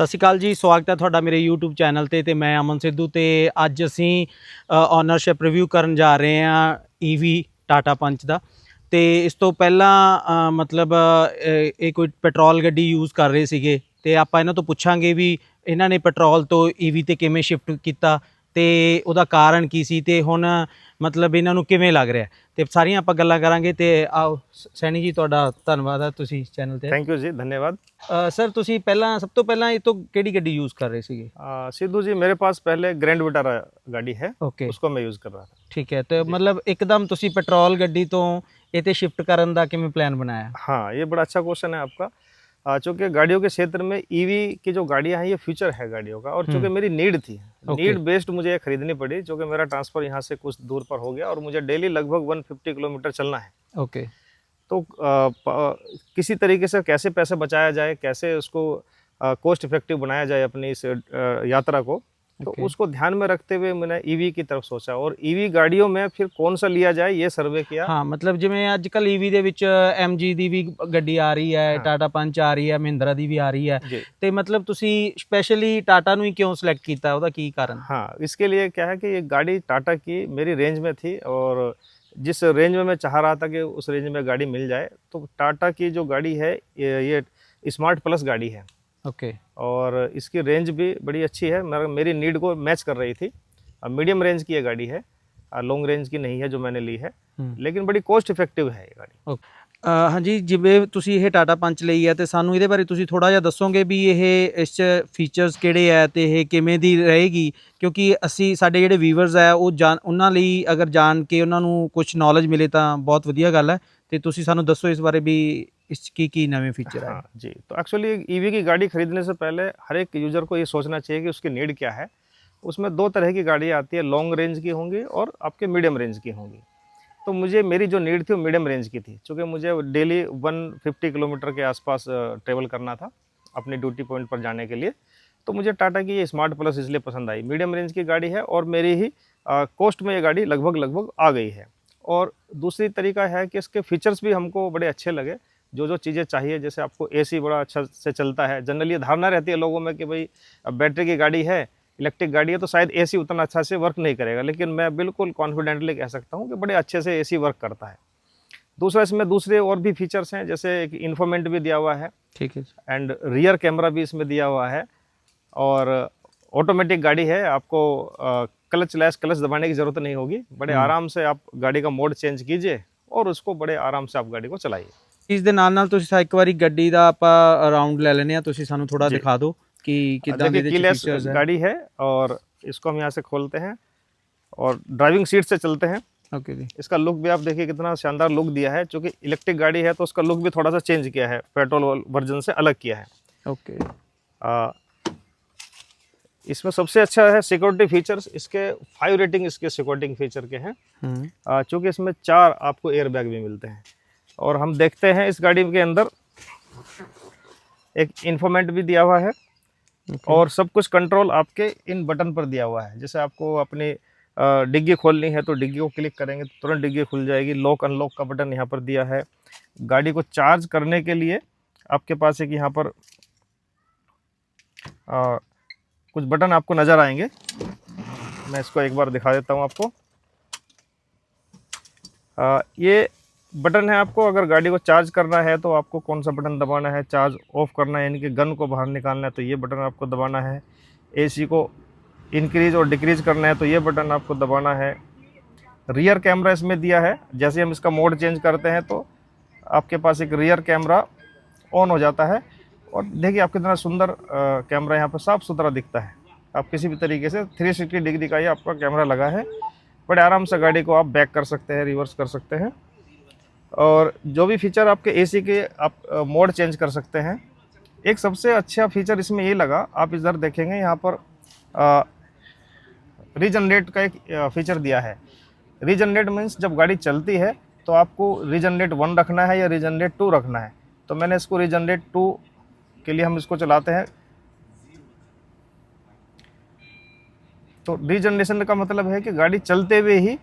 ਸਤਿ ਸ਼੍ਰੀ ਅਕਾਲ ਜੀ, ਸਵਾਗਤ ਹੈ ਤੁਹਾਡਾ ਮੇਰੇ YouTube ਚੈਨਲ ਤੇ ਮੈਂ ਅਮਨ ਸਿੱਧੂ ਤੇ ਅੱਜ ਅਸੀਂ ਓਨਰਸ਼ਿਪ ਰਿਵਿਊ ਕਰਨ ਜਾ ਰਹੇ ਹਾਂ EV ਟਾਟਾ ਪੰਚ ਦਾ। ਤੇ ਇਸ ਤੋਂ ਪਹਿਲਾਂ ਮਤਲਬ ਇਹ ਕੋਈ ਪੈਟਰੋਲ ਗੱਡੀ ਯੂਜ਼ ਕਰ ਰਹੇ ਸੀਗੇ ਤੇ ਆਪਾਂ ਇਹਨਾਂ ਤੋਂ ਪੁੱਛਾਂਗੇ ਵੀ ਇਹਨਾਂ ਨੇ ਪੈਟਰੋਲ ਤੋਂ EV ਤੇ ਕਿਵੇਂ ਸ਼ਿਫਟ ਕੀਤਾ ਤੇ ਉਹਦਾ ਕਾਰਨ ਕੀ ਸੀ ਤੇ ਹੁਣ ਮਤਲਬ ਇਹਨਾਂ ਨੂੰ ਕਿਵੇਂ ਲੱਗ ਰਿਹਾ ਤੇ ਸਾਰੀਆਂ ਆਪਾਂ ਗੱਲਾਂ ਕਰਾਂਗੇ। ਤੇ ਆਓ ਸੈਣੀ ਜੀ, ਤੁਹਾਡਾ ਧੰਨਵਾਦ ਹੈ, ਤੁਸੀਂ ਚੈਨਲ ਤੇ। थैंक यू जी, धन्यवाद। ਸਰ ਤੁਸੀਂ ਪਹਿਲਾਂ ਸਭ ਤੋਂ ਪਹਿਲਾਂ ਇਹ ਤੋਂ ਕਿਹੜੀ ਗੱਡੀ ਯੂਜ਼ ਕਰ ਰਹੇ ਸੀਗੇ? सिद्धू जी, मेरे पास पहले ग्रैंड विटारा गाड़ी है, ਓਕੇ, उसको मैं यूज़ कर रहा था। ਠੀਕ ਹੈ। ਤੇ ਮਤਲਬ ਇੱਕਦਮ ਤੁਸੀਂ ਪੈਟਰੋਲ ਗੱਡੀ ਤੋਂ ਇਹ ਤੇ ਸ਼ਿਫਟ ਕਰਨ ਦਾ ਕਿਵੇਂ ਪਲਾਨ ਬਣਾਇਆ? हाँ, ये बड़ा अच्छा क्वेश्चन है आपका। चूँकि गाड़ियों के क्षेत्र में ईवी की जो गाड़ियाँ हैं ये फ्यूचर है गाड़ियों का, और चूँकि मेरी नीड थी, नीड बेस्ड मुझे ये खरीदनी पड़ी, चूँकि मेरा ट्रांसफ़र यहाँ से कुछ दूर पर हो गया और मुझे डेली लगभग 150 किलोमीटर चलना है। ओके, तो किसी तरीके से कैसे पैसे बचाया जाए, कैसे उसको कॉस्ट इफेक्टिव बनाया जाए अपनी इस यात्रा को, तो उसको ध्यान में रखते हुए मैंने ईवी की तरफ सोचा और ईवी गाड़ियों में फिर कौन सा लिया जाए ये सर्वे किया। ਹਾਂ, ਮਤਲਬ ਜਿਵੇਂ ਅੱਜ ਕੱਲ EV ਦੇ ਵਿੱਚ MG ਦੀ ਵੀ ਗੱਡੀ ਆ ਰਹੀ ਹੈ, ਟਾਟਾ ਪੰਚ ਆ ਰਹੀ ਹੈ, ਮਹਿੰਦਰਾ ਦੀ ਵੀ ਆ ਰਹੀ ਹੈ, ਤੇ ਮਤਲਬ ਤੁਸੀਂ ਸਪੈਸ਼ਲੀ ਟਾਟਾ ਨੂੰ ਹੀ ਕਿਉਂ ਸਿਲੈਕਟ ਕੀਤਾ, ਉਹਦਾ ਕੀ ਕਾਰਨ? हाँ, इसके लिए क्या है कि ये गाड़ी टाटा की मेरी रेंज में थी और जिस रेंज में मैं चाह रहा था कि उस रेंज में गाड़ी मिल जाए, तो टाटा की जो गाड़ी है ये स्मार्ट प्लस गाड़ी है। ओके, और इसकी रेंज भी बड़ी अच्छी है, मेरी नीड को मैच कर रही थी। मीडियम रेंज की ये गाड़ी है, लॉन्ग रेंज की नहीं है जो मैंने ली है, लेकिन बड़ी कॉस्ट इफेक्टिव है ये गाड़ी। ਹਾਂਜੀ, ਜਿਵੇਂ ਤੁਸੀਂ ਇਹ ਟਾਟਾ ਪੰਚ ਲਈ ਹੈ ਤੇ ਸਾਨੂੰ ਇਹਦੇ ਬਾਰੇ ਤੁਸੀਂ ਥੋੜਾ ਜਿਹਾ ਦੱਸੋਗੇ ਵੀ ਇਹ ਇਸ 'ਚ ਫੀਚਰਸ ਕਿਹੜੇ ਹੈ ਤੇ ਇਹ ਕਿਵੇਂ ਦੀ ਰਹੇਗੀ, ਕਿਉਂਕਿ ਅਸੀਂ ਸਾਡੇ ਜਿਹੜੇ ਵੀਵਰਸ ਹੈ ਉਹ ਉਹਨਾਂ ਲਈ ਅਗਰ ਜਾਣ ਕੇ ਉਹਨਾਂ ਨੂੰ ਕੁਝ ਨੌਲੇਜ ਮਿਲੇ ਤਾਂ ਬਹੁਤ ਵਧੀਆ ਗੱਲ ਹੈ। ਤੇ ਤੁਸੀਂ ਸਾਨੂੰ ਦੱਸੋ ਇਸ ਬਾਰੇ ਵੀ इस की नवे फीचर है। हाँ जी, तो एक्चुअली ईवी की गाड़ी खरीदने से पहले हर एक यूज़र को ये सोचना चाहिए कि उसकी नीड क्या है। उसमें दो तरह की गाड़ियाँ आती है, लॉन्ग रेंज की होंगी और आपके मीडियम रेंज की होंगी। तो मुझे मेरी जो नीड थी वो मीडियम रेंज की थी, क्योंकि मुझे डेली 150 किलोमीटर के आसपास ट्रेवल करना था अपने ड्यूटी पॉइंट पर जाने के लिए। तो मुझे टाटा की ये स्मार्ट प्लस इसलिए पसंद आई, मीडियम रेंज की गाड़ी है और मेरी ही कॉस्ट में ये गाड़ी लगभग आ गई है। और दूसरी तरीका है कि इसके फीचर्स भी हमको बड़े अच्छे लगे, जो चीज़ें चाहिए, जैसे आपको AC बड़ा अच्छा से चलता है। जनरली धारणा रहती है लोगों में कि भाई बैटरी की गाड़ी है, इलेक्ट्रिक गाड़ी है, तो शायद AC उतना अच्छा से वर्क नहीं करेगा, लेकिन मैं बिल्कुल कॉन्फिडेंटली कह सकता हूँ कि बड़े अच्छे से AC वर्क करता है। दूसरा, इसमें दूसरे और भी फीचर्स हैं, जैसे एक इन्फोमेंट भी दिया हुआ है, ठीक है, एंड रियर कैमरा भी इसमें दिया हुआ है, और ऑटोमेटिक गाड़ी है, आपको क्लच दबाने की ज़रूरत नहीं होगी। बड़े आराम से आप गाड़ी का मोड चेंज कीजिए और उसको बड़े आराम से आप गाड़ी को चलाइए। ਇਸ ਦੇ ਨਾਲ ਤੁਸੀਂ ਇੱਕ ਵਾਰੀ ਗੱਡੀ ਦਾ ਆਪਾਂ ਰਾਉਂਡ ਲੈ ਲੈਨੇ ਆ, ਤੁਸੀਂ ਸਾਨੂੰ ਥੋੜਾ ਦਿਖਾ ਦਿਓ कि कितना कीलेस गाड़ी है, और इसको हम यहाँ से खोलते हैं और ड्राइविंग सीट से चलते हैं। ओके जी, इसका लुक भी आप देखिए कितना शानदार लुक दिया है, क्योंकि इलेक्ट्रिक गाड़ी है तो उसका लुक भी थोड़ा सा चेंज किया है, पेट्रोल वर्जन से अलग किया है। ओके, इसमें सबसे अच्छा है सिक्योरिटी फीचर्स, इसके 5 रेटिंग इसके सिक्योरिटी फीचर के हैं, चूँकि इसमें 4 आपको एयर बैग भी मिलते हैं। और हम देखते हैं इस गाड़ी के अंदर एक इन्फोमेंट भी दिया हुआ है, और सब कुछ कंट्रोल आपके इन बटन पर दिया हुआ है। जैसे आपको अपनी डिग्गी खोलनी है तो डिग्गी को क्लिक करेंगे तो तुरंत डिग्गी खुल जाएगी। लॉक अनलॉक का बटन यहाँ पर दिया है। गाड़ी को चार्ज करने के लिए आपके पास एक यहाँ पर कुछ बटन आपको नज़र आएंगे, मैं इसको एक बार दिखा देता हूँ आपको। ये बटन है, आपको अगर गाड़ी को चार्ज करना है तो आपको कौन सा बटन दबाना है, चार्ज ऑफ करना है यानी कि गन को बाहर निकालना है तो ये बटन आपको दबाना है, AC को इंक्रीज और डिक्रीज करना है तो ये बटन आपको दबाना है। रियर कैमरा इसमें दिया है, जैसे हम इसका मोड चेंज करते हैं तो आपके पास एक रियर कैमरा ऑन हो जाता है, और देखिए आप कितना सुंदर कैमरा यहाँ पर साफ़ सुथरा दिखता है। आप किसी भी तरीके से 360 डिग्री का ये आपका कैमरा लगा है, बड़े आराम से गाड़ी को आप बैक कर सकते हैं, रिवर्स कर सकते हैं, और जो भी फीचर आपके AC के आप मोड चेंज कर सकते हैं। एक सबसे अच्छा फीचर इसमें ये लगा, आप इधर देखेंगे यहाँ पर रीजनरेट का एक फीचर दिया है। रीजनरेट मीन्स जब गाड़ी चलती है तो आपको रीजनरेट 1 रखना है या रीजनरेट 2 रखना है, तो मैंने इसको रीजनरेट 2 के लिए हम इसको चलाते हैं। तो रीजनरेशन का मतलब है कि गाड़ी चलते हुए ही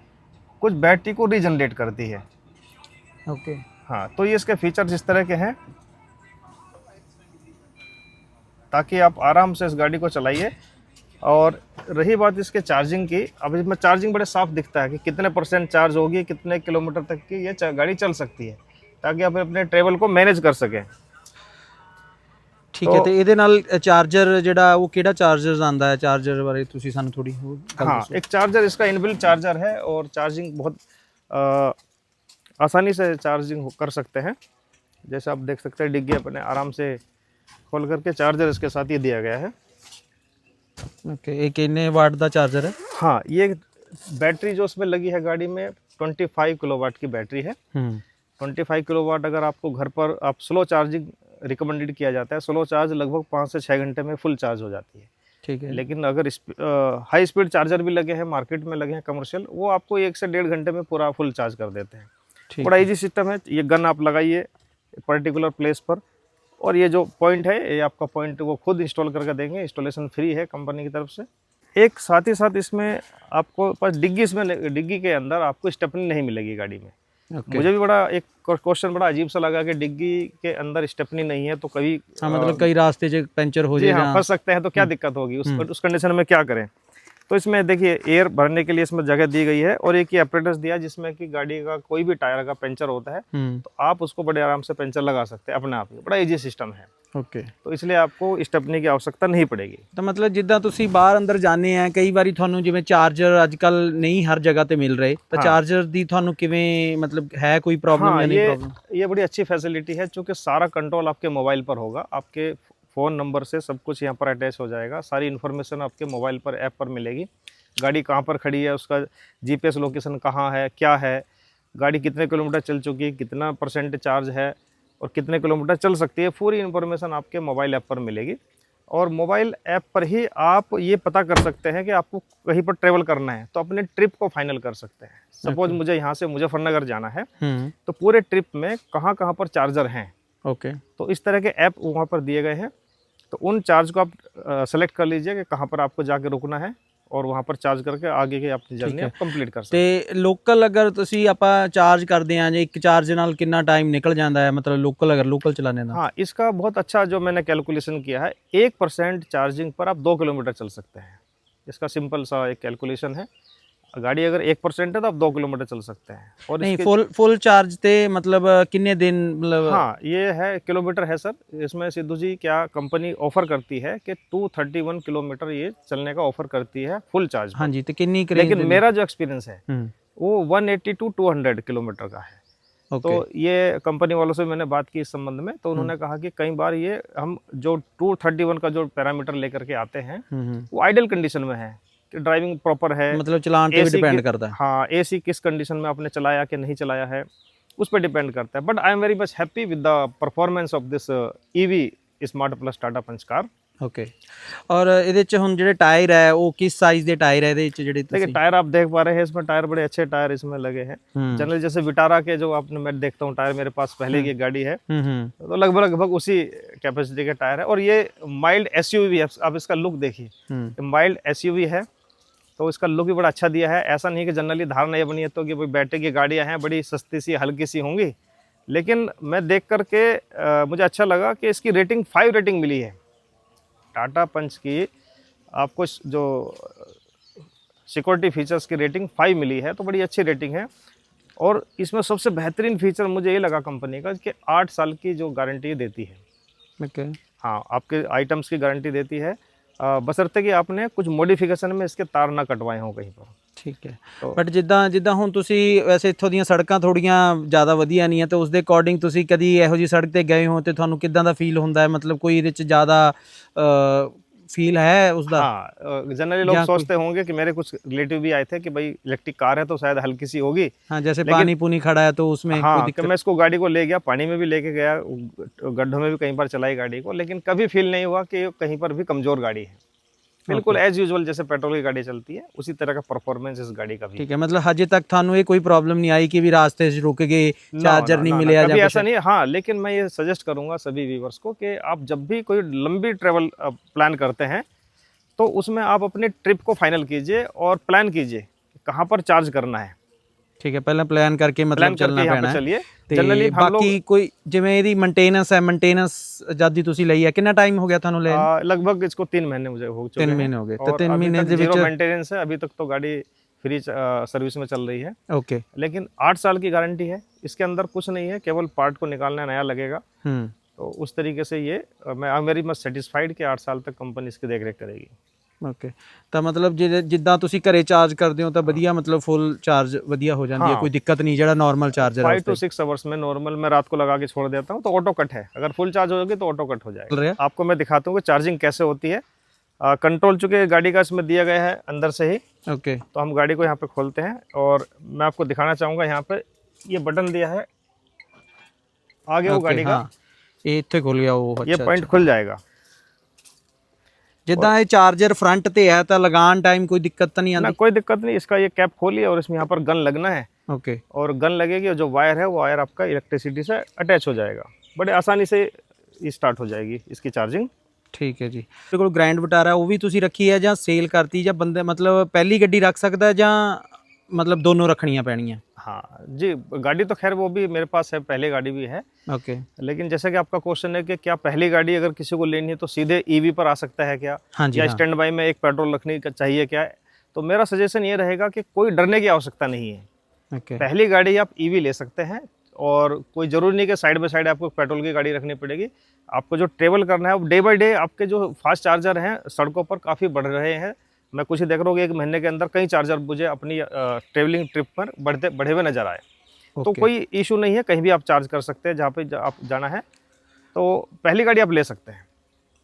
कुछ बैटरी को रीजनरेट करती है। ओके, हाँ, तो ये इसके फीचर्स इस तरह के हैं। ताकि आप आराम से इस गाड़ी को चलाइए। और रही बात इसके चार्जिंग की, अब इसमें चार्जिंग बड़े साफ दिखता है कि कितने % चार्ज होगी, कितने किलोमीटर तक की ये गाड़ी चल सकती है, ताकि आप अपने ट्रेवल को मैनेज कर सकें। ਠੀਕ ਹੈ, ਤੇ ਇਹਦੇ ਨਾਲ ਚਾਰਜਰ ਜਿਹੜਾ ਉਹ ਕਿਹੜਾ ਚਾਰਜਰ ਆਂਦਾ ਹੈ, ਚਾਰਜਰ ਬਾਰੇ ਤੁਸੀਂ ਸਾਨੂੰ ਥੋੜੀ ਹੋਰ ਗੱਲ हाँ, ਦੱਸੋ। एक चार्जर इसका इनबिल्ट चार्जर है और चार्जिंग बहुत आसानी से चार्जिंग कर सकते हैं। जैसे आप देख सकते हैं डिग्गी अपने आराम से खोल करके चार्जर इसके साथ ही दिया गया है। ਓਕੇ, ਇਹ ਕਿੰਨੇ ਵਾਟ ਦਾ ਚਾਰਜਰ ਹੈ? हाँ, ये बैटरी जो उसमें लगी है गाड़ी में 25 किलोवाट की बैटरी है। 25 किलोवाट अगर आपको घर पर आप स्लो चार्जिंग रिकमेंडेड किया जाता है। स्लो चार्ज लगभग 5 से 6 घंटे में फुल चार्ज हो जाती है। ठीक है, लेकिन अगर हाई स्पीड चार्जर भी लगे हैं, मार्केट में लगे हैं कमर्शियल, वो आपको 1 से 1.5 घंटे में पूरा फुल चार्ज कर देते हैं। ठीक बड़ा इजी सिस्टम है। ये गन आप लगाइए पर्टिकुलर प्लेस पर, और ये जो पॉइंट है ये आपका पॉइंट वो खुद इंस्टॉल करके देंगे। इंस्टॉलेशन फ्री है कंपनी की तरफ से। एक साथ ही साथ इसमें आपको पास डिग्गी के अंदर आपको स्टेपनी नहीं मिलेगी गाड़ी में। ओके। मुझे भी बड़ा एक क्वेश्चन बड़ा अजीब सा लगा कि डिग्गी के अंदर स्टेपनी नहीं है तो कभी हाँ, मतलब कई रास्ते से पंचर हो जी जाए, हाँ, फंस सकते हैं तो क्या दिक्कत होगी, उस कंडीशन में क्या करें। तो इसमें देखिए एयर भरने के लिए इसमें जगह दी गई है, और एक ये एपरेटस दिया जिसमें कि गाड़ी का कोई भी टायर का पंचर होता है तो आप उसको बड़े आराम से पंचर लगा सकते हैं अपने आप ही। बड़ा इजी सिस्टम है। ਓਕੇ। तो इसलिए आपको स्टेपनी की आवश्यकता नहीं पड़ेगी। ਤਾਂ ਮਤਲਬ ਜਿੱਦਾਂ ਤੁਸੀਂ ਬਾਹਰ ਅੰਦਰ ਜਾਂਦੇ ਆ, ਕਈ ਵਾਰੀ ਤੁਹਾਨੂੰ ਜਿਵੇਂ ਚਾਰਜਰ ਅੱਜ ਕੱਲ नहीं हर जगह ਤੇ ਮਿਲ ਰਹੇ, ਤਾਂ ਚਾਰਜਰ ਦੀ ਤੁਹਾਨੂੰ ਕਿਵੇਂ मतलब है कोई प्रॉब्लम हाँ, या नहीं प्रॉब्लम? ये बड़ी अच्छी फैसिलिटी है, क्योंकि सारा कंट्रोल आपके मोबाइल पर होगा। आपके फ़ोन नंबर से सब कुछ यहाँ पर अटैच हो जाएगा। सारी इन्फॉर्मेशन आपके मोबाइल पर ऐप पर मिलेगी। गाड़ी कहाँ पर खड़ी है, उसका GPS लोकेशन कहाँ है, क्या है, गाड़ी कितने किलोमीटर चल चुकी है, कितना % चार्ज है और कितने किलोमीटर चल सकती है, पूरी इन्फॉर्मेशन आपके मोबाइल ऐप पर मिलेगी। और मोबाइल ऐप पर ही आप ये पता कर सकते हैं कि आपको कहीं पर ट्रेवल करना है तो अपने ट्रिप को फाइनल कर सकते हैं। सपोज मुझे यहाँ से मुजफ्फरनगर जाना है तो पूरे ट्रिप में कहाँ कहाँ पर चार्जर हैं, ओके, तो इस तरह के ऐप वहाँ पर दिए गए हैं। तो उन चार्ज को आप सेलेक्ट कर लीजिए कि कहाँ पर आपको जाके रुकना है, और वहाँ पर चार्ज करके आगे की अपनी जर्नी आप कंप्लीट कर सकते हैं। ਤੇ ਲੋਕਲ ਅਗਰ ਤੁਸੀਂ ਆਪਾਂ ਚਾਰਜ ਕਰਦੇ ਆ, ਜੇ ਇੱਕ ਚਾਰਜ ਨਾਲ ਕਿੰਨਾ ਟਾਈਮ ਨਿਕਲ ਜਾਂਦਾ ਹੈ, मतलब लोकल अगर लोकल चलाने ਦਾ? हाँ, इसका बहुत अच्छा जो मैंने कैलकुलेशन किया है, 1% चार्जिंग पर आप 2 किलोमीटर चल सकते हैं। इसका सिंपल सा एक कैलकुलेशन है। गाड़ी अगर 1% है तो आप 2 किलोमीटर चल सकते हैं। और नहीं, फुल चार्ज ते मतलब कितने दिन मतलब? हाँ, ये है किलोमीटर है सर। इसमें सिद्धू जी क्या कंपनी ऑफर करती है कि 231 किलोमीटर ये चलने का ऑफर करती है फुल चार्ज। हाँ जी, तो कितनी लेकिन मेरा जो एक्सपीरियंस है वो 180 to 200 किलोमीटर का है। तो ये कंपनी वालों से मैंने बात की इस संबंध में, तो उन्होंने कहा कि कई बार ये हम जो 231 का जो पैरामीटर लेकर के आते हैं वो आइडल कंडीशन में है, कि ड्राइविंग प्रॉपर है, मतलब चलान पे भी डिपेंड करता है। हाँ, AC किस कंडीशन में आपने चलाया कि नहीं चलाया है उस पर डिपेंड करता है। But I am very much happy with the performance of this EV smart plus Tata Punch car. Okay. ਔਰ ਇਹਦੇ ਚ ਹੁਣ ਜਿਹੜੇ ਟਾਇਰ ਹੈ ਉਹ ਕਿਸ ਸਾਈਜ਼ ਦੇ ਟਾਇਰ ਹੈ ਇਹਦੇ ਚ ਜਿਹੜੇ देखिए ਤੁਸੀਂ? टायर आप देख पा रहे हैं, इसमें टायर बड़े अच्छे टायर इसमें लगे हैं। जनरल जैसे विटारा के जो आपने मैं देखता हूँ टायर, मेरे पास पहले की गाड़ी है तो लगभग उसी कैपेसिटी के टायर है। और ये माइल्ड SUV है। आप इसका लुक देखिए, माइल्ड SUV है तो इसका लुक भी बड़ा अच्छा दिया है। ऐसा नहीं कि जनरली धारणा ये बनी है तो कि भाई बैटरी की गाड़ियाँ हैं बड़ी सस्ती सी हल्की सी होंगी, लेकिन मैं देख करके मुझे अच्छा लगा कि इसकी रेटिंग 5 रेटिंग मिली है। टाटा पंच की आपको जो सिक्योरिटी फीचर्स की रेटिंग 5 मिली है, तो बड़ी अच्छी रेटिंग है। और इसमें सबसे बेहतरीन फीचर मुझे ये लगा कंपनी का कि 8 साल की जो गारंटी देती है। ओके। हाँ, आपके आइटम्स की गारंटी देती है, बशर्ते कि आपने कुछ मॉडिफिकेशन में इसके तार ना कटवाए हों कहीं पर। ਠੀਕ ਹੈ। ਬਟ ਜਿੱਦਾਂ ਹੁਣ ਤੁਸੀਂ ਵੈਸੇ ਇੱਥੋਂ ਦੀਆਂ ਸੜਕਾਂ ਥੋੜੀਆਂ ਜ਼ਿਆਦਾ ਵਧੀਆ ਨਹੀਂ ਹੈ, ਤੇ ਉਸ ਦੇ ਅਕੋਰਡਿੰਗ ਤੁਸੀਂ ਕਦੀ ਇਹੋ ਜਿਹੀ ਸੜਕ ਤੇ ਗਏ ਹੋ ਤੇ ਤੁਹਾਨੂੰ ਕਿੱਦਾਂ ਦਾ ਫੀਲ ਹੁੰਦਾ ਹੈ, मतलब ਕੋਈ ਇਹਦੇ ਚ ਜ਼ਿਆਦਾ फील है उसका? हाँ, जनरली लोग सोचते होंगे कि मेरे कुछ रिलेटिव भी आए थे कि भाई इलेक्ट्रिक कार है तो शायद हल्की सी होगी। हाँ, जैसे पानी पुनी खड़ा है तो उसमें हाँ, कि मैं इसको गाड़ी को ले गया, पानी में भी लेके गया, गड्ढों में भी कई बार चलाई गाड़ी को, लेकिन कभी फील नहीं हुआ कि कहीं पर भी कमजोर गाड़ी है। बिल्कुल एज यूजुअल जैसे पेट्रोल की गाड़ी चलती है उसी तरह का परफॉर्मेंस इस गाड़ी का भी। ठीक है, मतलब हजे तक थानू ये कोई प्रॉब्लम नहीं आई कि भी रास्ते से रुक गए, चार्जर नहीं मिले? कभी ऐसा नहीं है। हाँ, लेकिन मैं ये सजेस्ट करूंगा सभी व्यूअर्स को कि आप जब भी कोई लंबी ट्रेवल प्लान करते हैं तो उसमें आप अपने ट्रिप को फाइनल कीजिए और प्लान कीजिए कहाँ पर चार्ज करना है। ठीक है, पहले प्लान करके मतलब प्लान चलना करके यहाँ पैना पे है चलिए। ਤੇ जनरली हम लोग ਬਾਕੀ ਕੋਈ ਜਿਵੇਂ ਇਹਦੀ ਮੇਨਟੇਨੈਂਸ ਹੈ, ਮੇਨਟੇਨੈਂਸ ਜਦ ਦੀ ਤੁਸੀਂ ਲਈ ਹੈ ਕਿੰਨਾ ਟਾਈਮ ਹੋ ਗਿਆ ਤੁਹਾਨੂੰ ਲੈ लगभग इसको 3 महीने मुझे हो चुके 3 हैं ਮਹੀਨੇ ਹੋ ਗਏ ਤੇ और 3 अभी ਮਹੀਨੇ तक ਦੇ जीरो ਵਿੱਚ मेंटेनेंस है। अभी तक तो गाड़ी फ्री सर्विस में चल रही है, ਓਕੇ लेकिन 8 साल की गारंटी है। इसके अंदर कुछ नहीं है, केवल पार्ट को निकालना नया लगेगा। तो उस तरीके से ये मैं सेटिस्फाइड कि 8 साल तक कंपनी इसकी देख रेख करेगी। ਓਕੇ ਤਾਂ ਮਤਲਬ ਜਿੱਦਾਂ ਤੁਸੀਂ ਘਰੇ ਚਾਰਜ ਕਰਦੇ ਹੋ ਤਾਂ ਵਧੀਆ ਮਤਲਬ ਫੁੱਲ ਚਾਰਜ ਵਧੀਆ ਹੋ ਜਾਂਦੀ ਹੈ, हाँ। ਕੋਈ ਦਿੱਕਤ नहीं ਜਿਹੜਾ ਨਾਰਮल ਚਾਰਜਰ है 5 to 6 आवर्स में नॉर्मल मैं रात को लगा के छोड़ देता हूँ तो ऑटो कट है। अगर फुल चार्ज होगी तो ऑटो कट हो चल जाएगा। रहा है। आपको मैं दिखाता हूँ कि चार्जिंग कैसे होती है। कंट्रोल चूंकि गाड़ी का इसमें दिया गया है अंदर से ही, ओके तो हम गाड़ी को यहाँ पे खोलते हैं और मैं आपको दिखाना चाहूँगा। यहाँ पे ये बटन दिया है आगे वो गाड़ी का, ਇਹ ਇੱਥੇ ਖੁੱਲ ਗਿਆ ਉਹ ये पॉइंट खुल जाएगा। ਜਿੱਦਾਂ ਇਹ ਚਾਰਜਰ ਫਰੰਟ ਤੇ ਹੈ ਤਾਂ ਲਗਾਉਣ ਟਾਈਮ ਕੋਈ ਦਿੱਕਤ ਤਾਂ ਨਹੀਂ ना ਆਉਂਦੀ कोई दिक्कत नहीं, इसका ये कैप खोलिए और इसमें यहाँ पर गन लगना है ਓਕੇ और गन लगेगी और जो वायर है वो वायर आपका इलेक्ट्रिसिटी से अटैच हो जाएगा। बड़े आसानी से ये स्टार्ट हो जाएगी इसकी चार्जिंग। ਠੀਕ ਹੈ ਜੀ। ਤੁਹਾਡੇ ਕੋਲ ਗ੍ਰੈਂਡ ਵਿਟਾਰਾ ਉਹ ਵੀ ਤੁਸੀਂ ਰੱਖੀ ਹੈ ਜਾਂ ਸੇਲ ਕਰਤੀ ਜਾਂ ਬੰਦੇ ਮਤਲਬ ਪਹਿਲੀ ਗੱਡੀ ਰੱਖ ਸਕਦਾ ਜਾਂ ਮਤਲਬ ਦੋਨੋਂ ਰੱਖਣੀਆਂ ਪੈਣੀਆਂ? हाँ जी, गाड़ी तो खैर वो भी मेरे पास है, पहले गाड़ी भी है। ओके लेकिन जैसे कि आपका क्वेश्चन है कि क्या पहली गाड़ी अगर किसी को लेनी है तो सीधे ईवी पर आ सकता है क्या, हाँ जी या हाँ। स्टैंड बाई में एक पेट्रोल रखनी चाहिए क्या? तो मेरा सजेशन ये रहेगा कि कोई डरने की आवश्यकता नहीं है। ओके पहली गाड़ी आप ईवी ले सकते हैं और कोई ज़रूरी नहीं कि साइड बाई साइड आपको पेट्रोल की गाड़ी रखनी पड़ेगी। आपको जो ट्रेवल करना है डे बाई डे आपके जो फास्ट चार्जर हैं सड़कों पर काफ़ी बढ़ रहे हैं। मैं कुछ ही देख रहा हूँ कि 1 महीने के अंदर कई चार्जर मुझे अपनी ट्रेवलिंग ट्रिप पर बढ़े हुए नजर आए। तो ओके कोई इशू नहीं है, कहीं भी आप चार्ज कर सकते हैं जहाँ पे आप जाना है। तो पहली गाड़ी आप ले सकते हैं।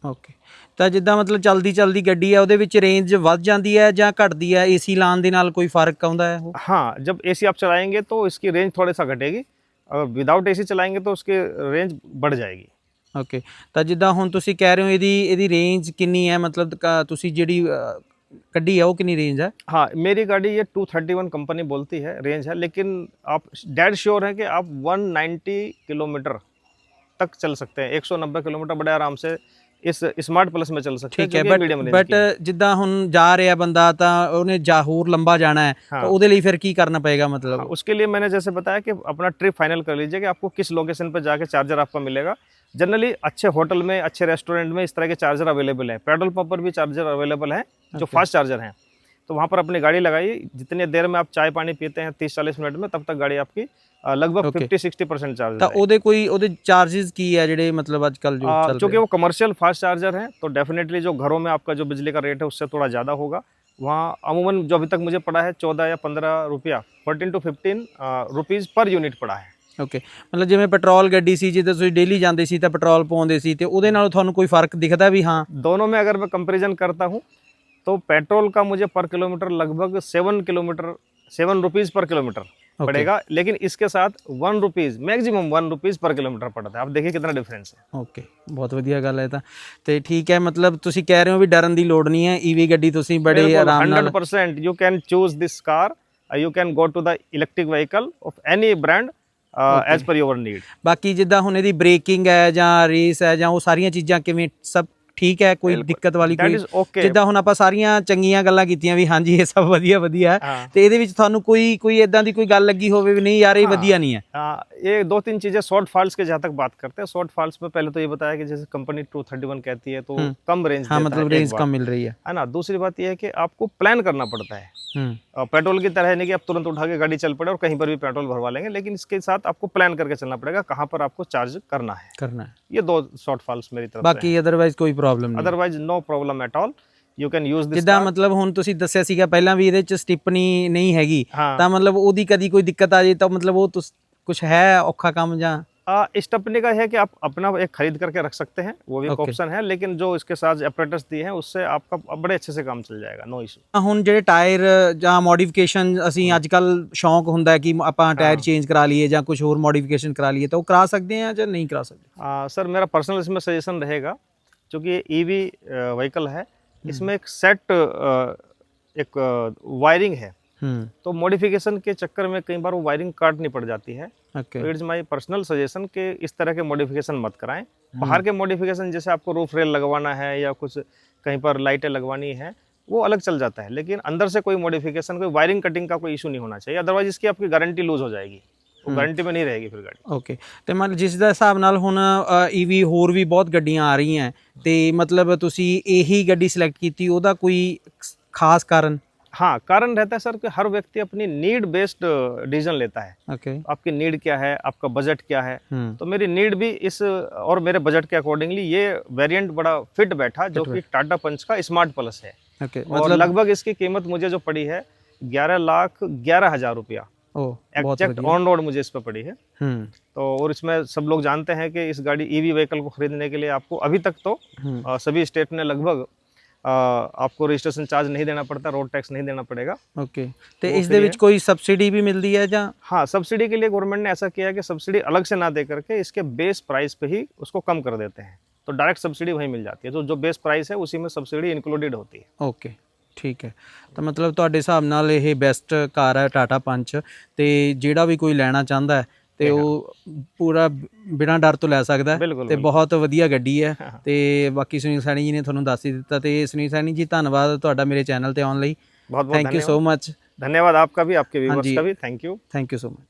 ਓਕੇ ਤਾਂ ਜਿੱਦਾਂ ਮਤਲਬ ਚਲਦੀ ਗੱਡੀ ਹੈ ਉਹਦੇ ਵਿੱਚ ਰੇਂਜ ਵੱਧ ਜਾਂਦੀ ਹੈ ਜਾਂ ਘਟਦੀ ਹੈ ਏਸੀ ਲਾਉਣ ਦੇ ਨਾਲ ਕੋਈ ਫਰਕ ਆਉਂਦਾ ਹੈ ਉਹ? हाँ, जब एसी आप चलाएंगे तो इसकी रेंज थोड़ा सा घटेगी, अगर विदाउट एसी चलाएंगे तो उसकी रेंज बढ़ जाएगी। ਓਕੇ ਤਾਂ ਜਿੱਦਾਂ ਹੁਣ ਤੁਸੀਂ ਕਹਿ ਰਹੇ ਹੋ ਇਹਦੀ ਰੇਂਜ ਕਿੰਨੀ ਹੈ, ਮਤਲਬ ਤੁਸੀਂ ਜਿਹੜੀ ਗੱਡੀ ਹੈ ਉਹ ਕਿੰਨੀ ਰੇਂਜ ਹੈ? हाँ, मेरी गाड़ी ये 231 कंपनी बोलती है रेंज है, लेकिन आप डेड श्योर हैं कि आप 190 किलोमीटर तक चल सकते हैं। 190 किलोमीटर बड़े आराम से इस स्मार्ट प्लस में चल सकते हैं। ਠੀਕ ਹੈ, जो कि मीडियम रेंज ਬਟ की है। ਜਿੱਦਾਂ ਹੁਣ ਜਾ ਰਿਹਾ ਬੰਦਾ ਤਾਂ ਉਹਨੇ ਹੋਰ ਲੰਬਾ ਜਾਣਾ ਹੈ हाँ। ਤਾਂ ਉਹਦੇ ਲਈ ਫਿਰ ਕੀ ਕਰਨਾ ਪਏਗਾ हाँ, ਮਤਲਬ? उसके लिए मैंने जैसे बताया कि अपना ट्रिप फाइनल कर लीजिए कि आपको किस लोकेशन पर जाके चार्जर आपको मिलेगा। जनरली अच्छे होटल में, अच्छे रेस्टोरेंट में इस तरह के चार्जर अवेलेबल है। पेट्रोल पंप पर भी चार्जर अवेलेबल हैं जो फास्ट चार्जर हैं। तो वहाँ पर अपनी गाड़ी लगाइए, जितनी देर में आप चाय पानी पीते हैं 30-40 मिनट में, तब तक गाड़ी आपकी लगभग Okay. 50-60% चार्ज ਤਾਂ ਉਹਦੇ ਚਾਰजेस ਕੀ ਹੈ ਜਿਹੜੇ ਮਤਲਬ ਅੱਜ ਕੱਲ ਜੋ ਚੱਲ चूँकि ਰਹੇ? वो कमर्शियल फास्ट चार्जर है तो डेफिनेटली जो घरों में आपका जो बिजली का रेट है उससे थोड़ा ज़्यादा होगा। वहाँ अमूमन जो अभी तक मुझे पड़ा है 14 या 15 रुपया, 14 to 15 रुपीज़ पर यूनिट पड़ा है। ਓਕੇ ਮਤਲਬ ਜਿਵੇਂ ਪੈਟਰੋਲ ਗੱਡੀ ਸੀ, ਜਿੱਦਾਂ ਤੁਸੀਂ ਡੇਲੀ ਜਾਂਦੇ ਸੀ ਤਾਂ ਪੈਟਰੋਲ ਪਾਉਂਦੇ ਸੀ ਤੇ ਉਹਦੇ ਨਾਲ ਤੁਹਾਨੂੰ ਕੋਈ ਫਰਕ ਦਿਖਦਾ ਵੀ ਹਾਂ? दोनों में अगर मैं कंपैरिजन करता हूँ तो पेट्रोल का मुझे पर किलोमीटर लगभग 7 रुपीज़ पर किलोमीटर पड़ेगा, लेकिन इसके साथ 1 रुपीज़, मैक्सिमम 1 रुपीज़ पर किलोमीटर पड़ता है। आप देखिए कितना डिफरेंस है। ਓਕੇ ਬਹੁਤ ਵਧੀਆ ਗੱਲ ਹੈ ਤਾਂ। ਤੇ ਠੀਕ ਹੈ, ਮਤਲਬ ਤੁਸੀਂ ਕਹਿ ਰਹੇ ਹੋ ਵੀ ਡਰਨ ਦੀ ਲੋੜ ਨਹੀਂ ਹੈ, ਈਵੀ ਗੱਡੀ ਤੁਸੀਂ ਬੜੇ ਆਰਾਮ ਨਾਲ 100% you can choose this car, you can go to the electric vehicle of any brand as per your need। ਬਾਕੀ ਜਿੱਦਾਂ ਹੁਣ ਇਹਦੀ ਬ੍ਰੇਕਿੰਗ ਹੈ ਜਾਂ ਰੇਸ ਹੈ ਜਾਂ ਉਹ ਸਾਰੀਆਂ ਚੀਜ਼ਾਂ ਕਿਵੇਂ ਸਭ ਠੀਕ ਹੈ, ਕੋਈ ਦਿੱਕਤ ਵਾਲੀ That ਕੋਈ? is okay। ਜਿੱਦਾਂ ਹੁਣ ਆਪਾਂ ਸਾਰੀਆਂ ਚੰਗੀਆਂ ਗੱਲਾਂ ਕੀਤੀਆਂ ਵੀ ਹਾਂਜੀ ਇਹ ਸਭ ਵਧੀਆ ਹੈ, हाँ। ਤੇ ਇਹਦੇ ਵਿੱਚ ਤੁਹਾਨੂੰ ਕੋਈ ਇਦਾਂ ਦੀ ਕੋਈ ਗੱਲ ਲੱਗੀ ਹੋਵੇ ਵੀ नहीं यार ये ਵਧੀਆ नहीं है? ये 2-3 चीज़ें शॉर्ट फॉल्स के जहाँ तक बात करते हैं। शॉर्ट फॉल्स में पहले तो ये बताया कि जैसे कंपनी 231 कहती है तो कम रेंज हाँ देता मतलब है, एक रेंज बात। कम मिल रही है ना। दूसरी बात यह है कि आपको प्लान करना पड़ता है। पेट्रोल की तरह नहीं कि आप तुरंत उठा के गाड़ी चल पड़े और कहीं पर भी पेट्रोल भरवा लेंगे, लेकिन इसके साथ आपको प्लान करके चलना पड़ेगा कहाँ पर आपको चार्ज करना है। ये 2 शॉर्ट फॉल्स मेरी तरफ से बाकी अदरवाइज कोई प्रॉब्लम नहीं? Otherwise no problem at all, you can use this. ਜਿੱਦਾਂ ਮਤਲਬ ਹੁਣ ਤੁਸੀਂ ਦੱਸਿਆ ਸੀਗਾ ਪਹਿਲਾਂ ਵੀ ਇਹਦੇ ਚ ਸਟਿਪਨੀ ਨਹੀਂ ਹੈਗੀ, हाँ। ਤਾਂ ਮਤਲਬ ਉਹਦੀ ਕਦੀ ਕੋਈ ਦਿੱਕਤ ਆ ਜੇ ਤਾਂ ਮਤਲਬ ਉਹ ਕੁਝ ਹੈ ਔਖਾ ਕੰਮ ਜਾਂ? स्टेपनी का है कि आप अपना एक खरीद करके रख सकते हैं, वो भी एक Okay। ऑप्शन है, लेकिन जो इसके साथ अपरेटस दिए हैं उससे आपका बड़े अच्छे से काम चल जाएगा, नो इशू। ਹੁਣ ਜਿਹੜੇ ਟਾਇਰ ਜਾਂ ਮੋਡੀਫਿਕੇਸ਼ਨ ਅਸੀਂ ਅੱਜ ਕੱਲ ਸ਼ੌਂਕ ਹੁੰਦਾ ਹੈ ਕਿ ਆਪਾਂ ਟਾਇਰ ਚੇਂਜ ਕਰਾ ਲਈਏ ਜਾਂ ਕੁਝ ਹੋਰ ਮੋਡੀਫਿਕੇਸ਼ਨ ਕਰਾ ਲਈਏ, ਤਾਂ ਉਹ ਕਰਾ ਸਕਦੇ ਆ ਜਾਂ ਨਹੀਂ ਕਰਾ ਸਕਦੇ? सर मेरा पर्सनल इसमें सजेशन रहेगा, क्योंकि ये ईवी व्हीकल है, इसमें एक सेट एक वायरिंग है, तो मॉडिफिकेशन के चक्कर में कई बार वो वायरिंग काटनी पड़ जाती है। ओके तो इट्स माय पर्सनल सजेशन कि इस तरह के मॉडिफिकेशन मत कराएं। बाहर के मॉडिफिकेशन जैसे आपको रूफ रेल लगवाना है या कुछ कहीं पर लाइटें लगवानी है वो अलग चल जाता है, लेकिन अंदर से कोई मॉडिफिकेशन, कोई वायरिंग कटिंग का कोई इशू नहीं होना चाहिए, अदरवाइज इसकी आपकी गारंटी लूज हो जाएगी, वो गारंटी में नहीं रहेगी फिर गाड़ी। ਓਕੇ ਤੇ ਮਤਲਬ ਜਿਸ ਦਾ ਹਿਸਾਬ ਨਾਲ ਹੁਣ ਈਵੀ ਹੋਰ ਵੀ ਬਹੁਤ ਗੱਡੀਆਂ ਆ ਰਹੀਆਂ ਤੇ ਮਤਲਬ ਤੁਸੀਂ ਇਹੀ ਗੱਡੀ ਸਿਲੈਕਟ ਕੀਤੀ, ਉਹਦਾ ਕੋਈ ਖਾਸ ਕਾਰਨ? हाँ, कारण रहता है सर कि हर व्यक्ति अपनी नीड बेस्ड डिसीजन लेता है। ਓਕੇ। आपकी नीड क्या है, आपका बजट क्या है, तो मेरी नीड भी इस और मेरे बजट के अकॉर्डिंगली ये वेरिएंट बड़ा फिट बैठा, जो कि टाटा पंच का स्मार्ट प्लस है। ओके और मतलब लगभग इसकी कीमत मुझे जो पड़ी है 11,11,000 रुपया ओ बहुत एग्जैक्ट बढ़िया। ऑन रोड मुझे इस पर पड़ी है। हम्म तो और इसमें सब लोग जानते हैं कि इस गाड़ी ईवी व्हीकल को खरीदने के लिए आपको अभी तक तो सभी स्टेट ने लगभग आपको रजिस्ट्रेशन चार्ज नहीं देना पड़ता, रोड टैक्स नहीं देना पड़ेगा। ਓਕੇ ਤੇ ਇਸ ਦੇ ਵਿੱਚ ਕੋਈ ਸਬਸਿਡੀ भी मिलती है ਜਾਂ? हाँ, सब्सिडी के लिए गवर्नमेंट ने ऐसा किया है कि सब्सिडी अलग से ना दे करके इसके बेस प्राइस पे ही उसको कम कर देते हैं, तो डायरेक्ट सब्सिडी वहीं मिल जाती है, तो जो बेस प्राइस है उसी में सब्सिडी इंक्लूडेड होती है। ਓਕੇ ਠੀਕ ਹੈ। ਤਾਂ ਮਤਲਬ ਤੁਹਾਡੇ ਹਿਸਾਬ ਨਾਲ ਇਹ ਬੈਸਟ ਕਾਰ ਹੈ ਟਾਟਾ ਪੰਚ, ਤੇ ਜਿਹੜਾ ਵੀ ਕੋਈ ਲੈਣਾ ਚਾਹੁੰਦਾ ਹੈ ਤੇ ਉਹ ਪੂਰਾ ਬਿਨਾਂ ਡਰ ਤੋਂ ਲੈ ਸਕਦਾ ਹੈ ਬਿਲਕੁਲ, ਤੇ ਬਿਲਕੁਲ। ਬਹੁਤ ਵਧੀਆ ਗੱਡੀ ਹੈ। ਤੇ ਬਾਕੀ ਸੁਨੀਲ ਸੈਣੀ ਜੀ ਨੇ ਤੁਹਾਨੂੰ ਦੱਸ ਹੀ ਦਿੱਤਾ। ਤੇ ਸੁਨੀਲ ਸੈਣੀ ਜੀ ਧੰਨਵਾਦ ਤੁਹਾਡਾ ਮੇਰੇ ਚੈਨਲ ਤੇ ਆਉਣ ਲਈ। बहुत बहुत थैंक यू सो मच। धन्यवाद आपका भी, आपके हाँ व्यूअर्स जी। का भी thank you. Thank you so much.